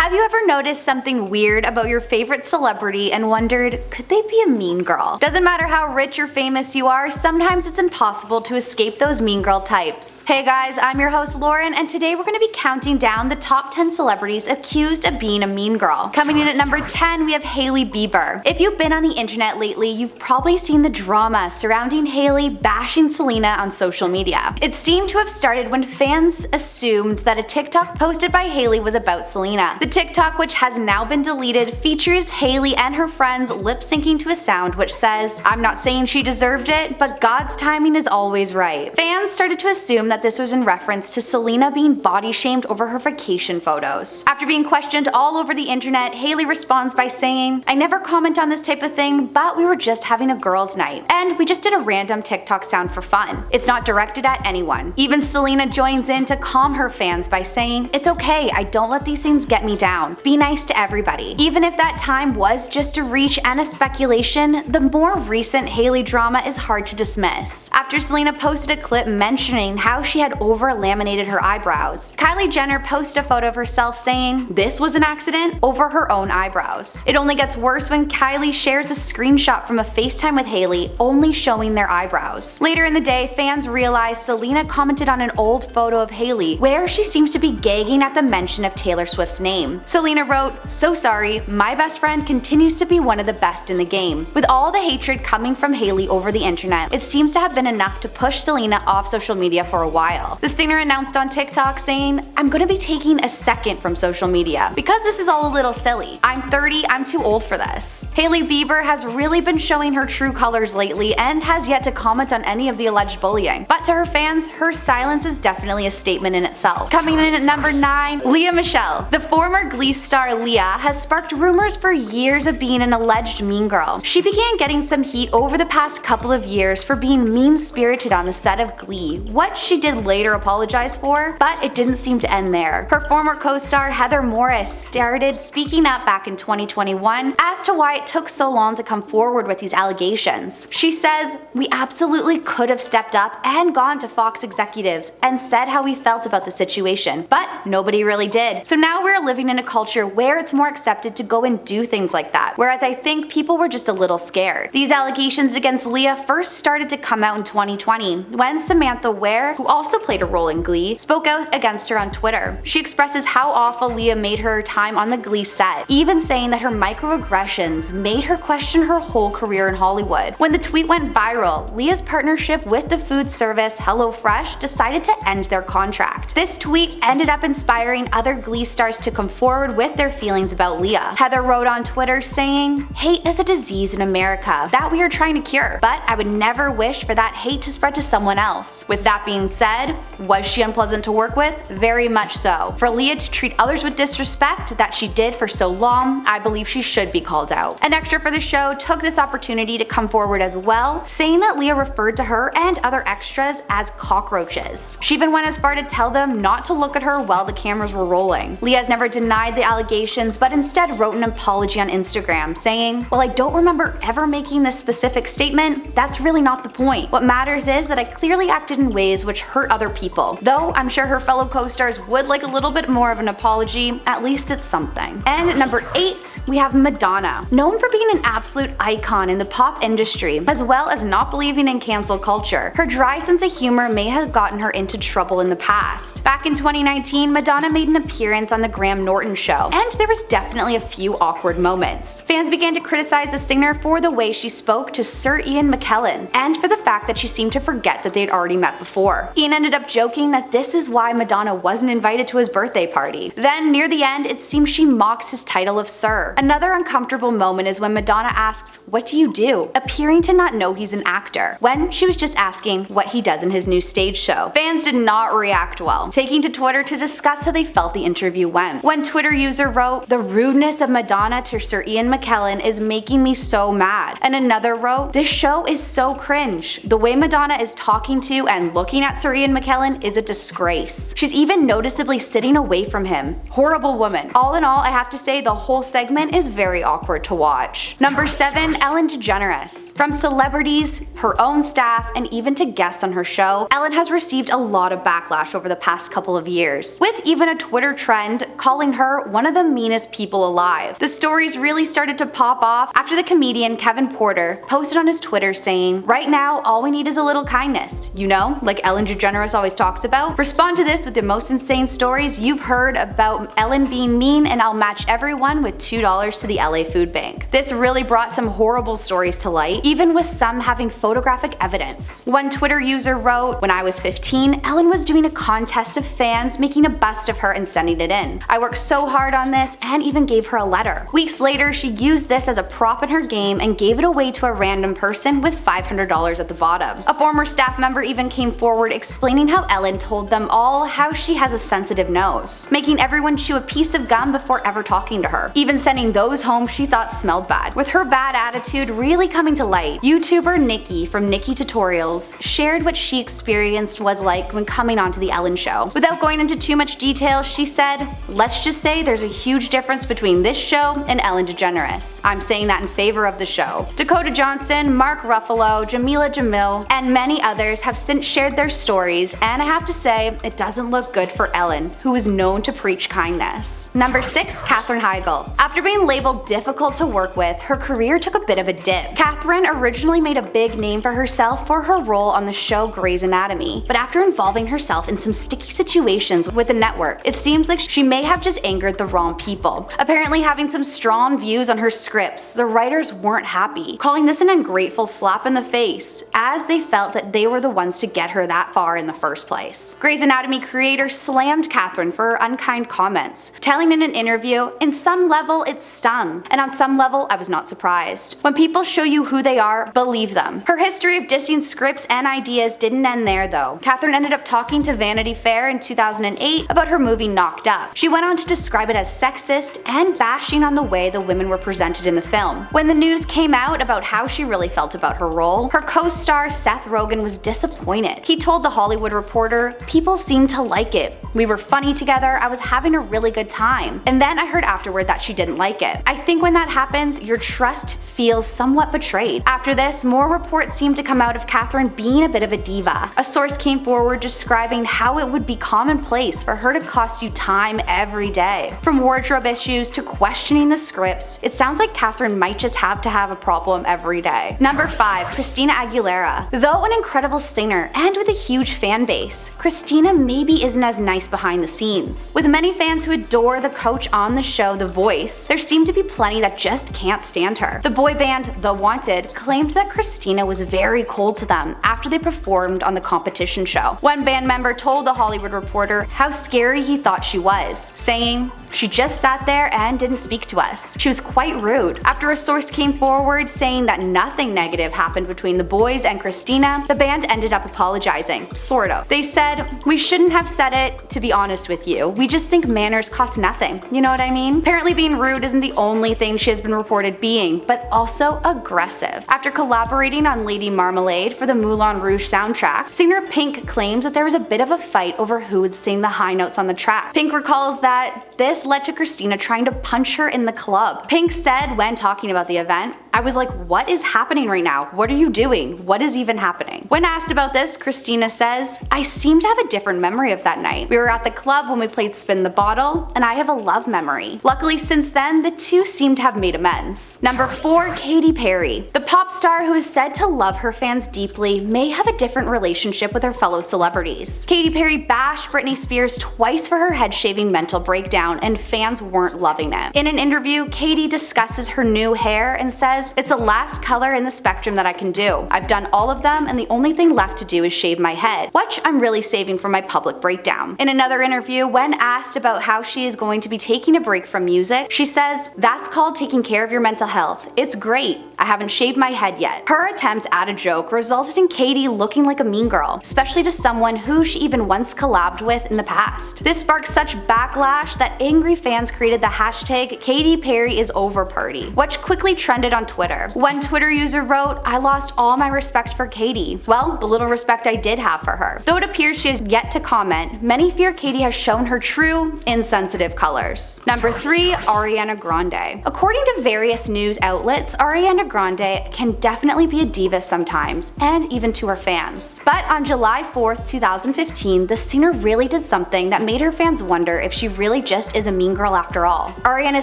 Have you ever noticed something weird about your favorite celebrity and wondered, could they be a mean girl? Doesn't matter how rich or famous you are, sometimes it's impossible to escape those mean girl types. Hey guys, I'm your host Lauren, and today we're going to be counting down the top 10 celebrities accused of being a mean girl. Coming in at number 10, we have Hailey Bieber. If you've been on the internet lately, you've probably seen the drama surrounding Hailey bashing Selena on social media. It seemed to have started when fans assumed that a TikTok posted by Hailey was about Selena. The TikTok, which has now been deleted, features Hailey and her friends lip-syncing to a sound which says, "I'm not saying she deserved it, but God's timing is always right." Fans started to assume that this was in reference to Selena being body-shamed over her vacation photos. After being questioned all over the internet, Hailey responds by saying, "I never comment on this type of thing, but we were just having a girls' night, and we just did a random TikTok sound for fun. It's not directed at anyone." Even Selena joins in to calm her fans by saying, "It's okay, I don't let these things get me down. Be nice to everybody." Even if that time was just a reach and a speculation, the more recent Hailey drama is hard to dismiss. After Selena posted a clip mentioning how she had over-laminated her eyebrows, Kylie Jenner posted a photo of herself saying this was an accident over her own eyebrows. It only gets worse when Kylie shares a screenshot from a FaceTime with Hailey only showing their eyebrows. Later in the day, fans realized Selena commented on an old photo of Hailey where she seems to be gagging at the mention of Taylor Swift's name. Selena wrote, "So sorry, my best friend continues to be one of the best in the game." With all the hatred coming from Hailey over the internet, it seems to have been enough to push Selena off social media for a while. The singer announced on TikTok saying, "I'm gonna be taking a second from social media because this is all a little silly. I'm 30, I'm too old for this." Hailey Bieber has really been showing her true colors lately and has yet to comment on any of the alleged bullying. But to her fans, her silence is definitely a statement in itself. Coming in at number 9, Lea Michele. The former Glee star Lea has sparked rumors for years of being an alleged mean girl. She began getting some heat over the past couple of years for being mean-spirited on the set of Glee, what she did later apologize for, but it didn't seem to end there. Her former co-star Heather Morris started speaking up back in 2021 as to why it took so long to come forward with these allegations. She says, "We absolutely could have stepped up and gone to Fox executives and said how we felt about the situation, but nobody really did. So now we're living in a culture where it's more accepted to go and do things like that, whereas I think people were just a little scared." These allegations against Lea first started to come out in 2020 when Samantha Ware, who also played a role in Glee, spoke out against her on Twitter. She expresses how awful Lea made her time on the Glee set, even saying that her microaggressions made her question her whole career in Hollywood. When the tweet went viral, Lea's partnership with the food service HelloFresh decided to end their contract. This tweet ended up inspiring other Glee stars to come forward with their feelings about Lea. Heather wrote on Twitter saying, "Hate is a disease in America that we are trying to cure, but I would never wish for that hate to spread to someone else." With that being said, was she unpleasant to work with? Very much so. For Lea to treat others with disrespect that she did for so long, I believe she should be called out. An extra for the show took this opportunity to come forward as well, saying that Lea referred to her and other extras as cockroaches. She even went as far to tell them not to look at her while the cameras were rolling. Lea has never denied the allegations, but instead wrote an apology on Instagram saying, "While I don't remember ever making this specific statement, that's really not the point. What matters is that I clearly acted in ways which hurt other people. Though I'm sure her fellow co-stars would like a little bit more of an apology, at least it's something." And at number 8, we have Madonna. Known for being an absolute icon in the pop industry, as well as not believing in cancel culture, her dry sense of humor may have gotten her into trouble in the past. Back in 2019, Madonna made an appearance on the Graham Norton show, and there was definitely a few awkward moments. Fans began to criticize the singer for the way she spoke to Sir Ian McKellen, and for the fact that she seemed to forget that they'd already met before. Ian ended up joking that this is why Madonna wasn't invited to his birthday party. Then, near the end, it seems she mocks his title of Sir. Another uncomfortable moment is when Madonna asks, "What do you do?" appearing to not know he's an actor, when she was just asking what he does in his new stage show. Fans did not react well, taking to Twitter to discuss how they felt the interview went. One Twitter user wrote, "The rudeness of Madonna to Sir Ian McKellen is making me so mad." And another wrote, "This show is so cringe. The way Madonna is talking to and looking at Sir Ian McKellen is a disgrace. She's even noticeably sitting away from him. Horrible woman." All in all, I have to say the whole segment is very awkward to watch. Number 7, Ellen DeGeneres. From celebrities, her own staff, and even to guests on her show, Ellen has received a lot of backlash over the past couple of years, with even a Twitter trend calling calling her one of the meanest people alive. The stories really started to pop off after the comedian Kevin Porter posted on his Twitter saying, "Right now, all we need is a little kindness. You know, like Ellen DeGeneres always talks about. Respond to this with the most insane stories you've heard about Ellen being mean, and I'll match everyone with $2 to the LA Food Bank." This really brought some horrible stories to light, even with some having photographic evidence. One Twitter user wrote, "When I was 15, Ellen was doing a contest of fans making a bust of her and sending it in. I worked so hard on this and even gave her a letter. Weeks later, she used this as a prop in her game and gave it away to a random person with $500 at the bottom." A former staff member even came forward explaining how Ellen told them all how she has a sensitive nose, making everyone chew a piece of gum before ever talking to her, even sending those home she thought smelled bad. With her bad attitude really coming to light, YouTuber Nikki from Nikki Tutorials shared what she experienced was like when coming onto the Ellen show. Without going into too much detail, she said, "Let's just say there's a huge difference between this show and Ellen DeGeneres. I'm saying that in favor of the show." Dakota Johnson, Mark Ruffalo, Jamila Jamil, and many others have since shared their stories, and I have to say, it doesn't look good for Ellen, who is known to preach kindness. Number 6. Katherine Heigl. After being labeled difficult to work with, her career took a bit of a dip. Katherine originally made a big name for herself for her role on the show Grey's Anatomy, but after involving herself in some sticky situations with the network, it seems like she may have just angered the wrong people. Apparently having some strong views on her scripts, the writers weren't happy, calling this an ungrateful slap in the face, as they felt that they were the ones to get her that far in the first place. Grey's Anatomy creator slammed Katherine for her unkind comments, telling in an interview, "In some level it stung, and on some level I was not surprised. When people show you who they are, believe them." Her history of dissing scripts and ideas didn't end there though. Katherine ended up talking to Vanity Fair in 2008 about her movie Knocked Up. She went on to describe it as sexist and bashing on the way the women were presented in the film. When the news came out about how she really felt about her role, her co-star Seth Rogen was disappointed. He told The Hollywood Reporter, "People seemed to like it. We were funny together, I was having a really good time. And then I heard afterward that she didn't like it. I think when that happens, your trust feels somewhat betrayed." After this, more reports seemed to come out of Katherine being a bit of a diva. A source came forward describing how it would be commonplace for her to cost you time every day. From wardrobe issues to questioning the scripts, it sounds like Katherine might just have to have a problem every day. Number 5. Christina Aguilera. Though an incredible singer and with a huge fan base, Christina maybe isn't as nice behind the scenes. With many fans who adore the coach on the show The Voice, there seem to be plenty that just can't stand her. The boy band The Wanted claimed that Christina was very cold to them after they performed on the competition show. One band member told The Hollywood Reporter how scary he thought she was, saying, "She just sat there and didn't speak to us. She was quite rude." After a source came forward saying that nothing negative happened between the boys and Christina, the band ended up apologizing, sort of. They said, "We shouldn't have said it, to be honest with you. We just think manners cost nothing. You know what I mean?" Apparently being rude isn't the only thing she has been reported being, but also aggressive. After collaborating on Lady Marmalade for the Moulin Rouge soundtrack, singer Pink claims that there was a bit of a fight over who would sing the high notes on the track. Pink recalls that this led to Christina trying to punch her in the club. Pink said when talking about the event, "I was like, what is happening right now? What are you doing? What is even happening?" When asked about this, Christina says, "I seem to have a different memory of that night. We were at the club when we played Spin the Bottle, and I have a love memory. Luckily since then, the two seem to have made amends." Number 4. Katy Perry. The pop star who is said to love her fans deeply may have a different relationship with her fellow celebrities. Katy Perry bashed Britney Spears twice for her head-shaving mental breakdown, and fans weren't loving it. In an interview, Katy discusses her new hair and says, "It's the last color in the spectrum that I can do. I've done all of them and the only thing left to do is shave my head, which I'm really saving for my public breakdown." In another interview, when asked about how she is going to be taking a break from music, she says, "That's called taking care of your mental health. It's great. I haven't shaved my head yet." Her attempt at a joke resulted in Katy looking like a mean girl, especially to someone who she even once collabed with in the past. This sparked such backlash that angry fans created the hashtag Katy Perry is over party, which quickly trended on Twitter. One Twitter user wrote, "I lost all my respect for Katy." Well, the little respect I did have for her. Though it appears she has yet to comment, many fear Katy has shown her true, insensitive colors. Number 3. Ariana Grande. According to various news outlets, Ariana Grande can definitely be a diva sometimes, and even to her fans. But on July 4th, 2015, the singer really did something that made her fans wonder if she really just is a mean girl after all. Ariana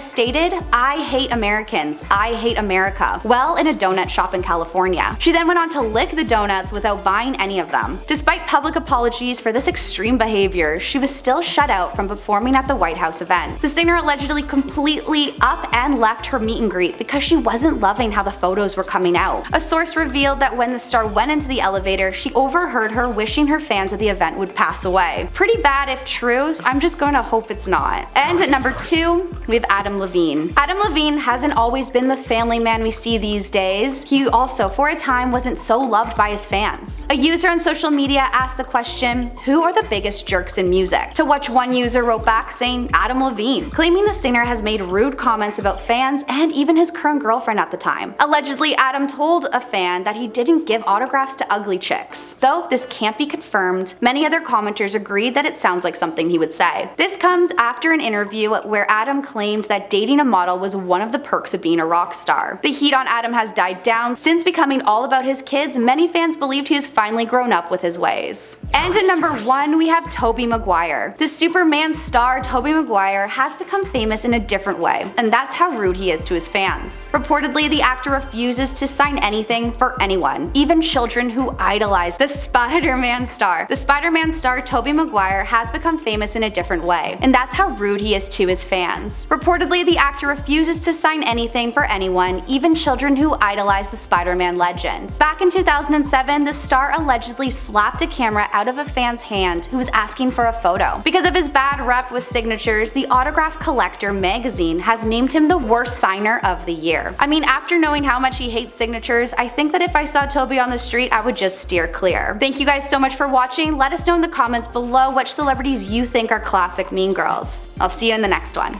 stated, "I hate Americans. I hate America," while in a donut shop in California. She then went on to lick the donuts without buying any of them. Despite public apologies for this extreme behavior, she was still shut out from performing at the White House event. The singer allegedly completely up and left her meet and greet because she wasn't loving how the photos were coming out. A source revealed that when the star went into the elevator, she overheard her wishing her fans at the event would pass away. Pretty bad if true, so I'm just going to hope it's not. And at number 2, we have Adam Levine. Adam Levine hasn't always been the family man we see these days. He also, for a time, wasn't so loved by his fans. A user on social media asked the question, "Who are the biggest jerks in music?" To which one user wrote back saying Adam Levine, claiming the singer has made rude comments about fans and even his current girlfriend at the time. Allegedly, Adam told a fan that he didn't give autographs to ugly chicks. Though this can't be confirmed, many other commenters agreed that it sounds like something he would say. This comes after an interview where Adam claimed that dating a model was one of the perks of being a rock star. The heat on Adam has died down. Since becoming all about his kids, many fans believed he has finally grown up with his ways. And at number 1, we have Tobey Maguire. The Superman star Tobey Maguire has become famous in a different way, and that's how rude he is to his fans. Reportedly, the actor refuses to sign anything for anyone, even children who idolize the Spider-Man star. The Spider-Man star Tobey Maguire has become famous in a different way, and that's how rude he is to his fans. Reportedly, the actor refuses to sign anything for anyone, even children who idolize the Spider-Man legend. Back in 2007, the star allegedly slapped a camera out of a fan's hand who was asking for a photo. Because of his bad rep with signatures, the Autograph Collector magazine has named him the worst signer of the year. I mean, after knowing how much he hates signatures, I think that if I saw Tobey on the street, I would just steer clear. Thank you guys so much for watching. Let us know in the comments below which celebrities you think are classic mean girls. I'll see you in the next one.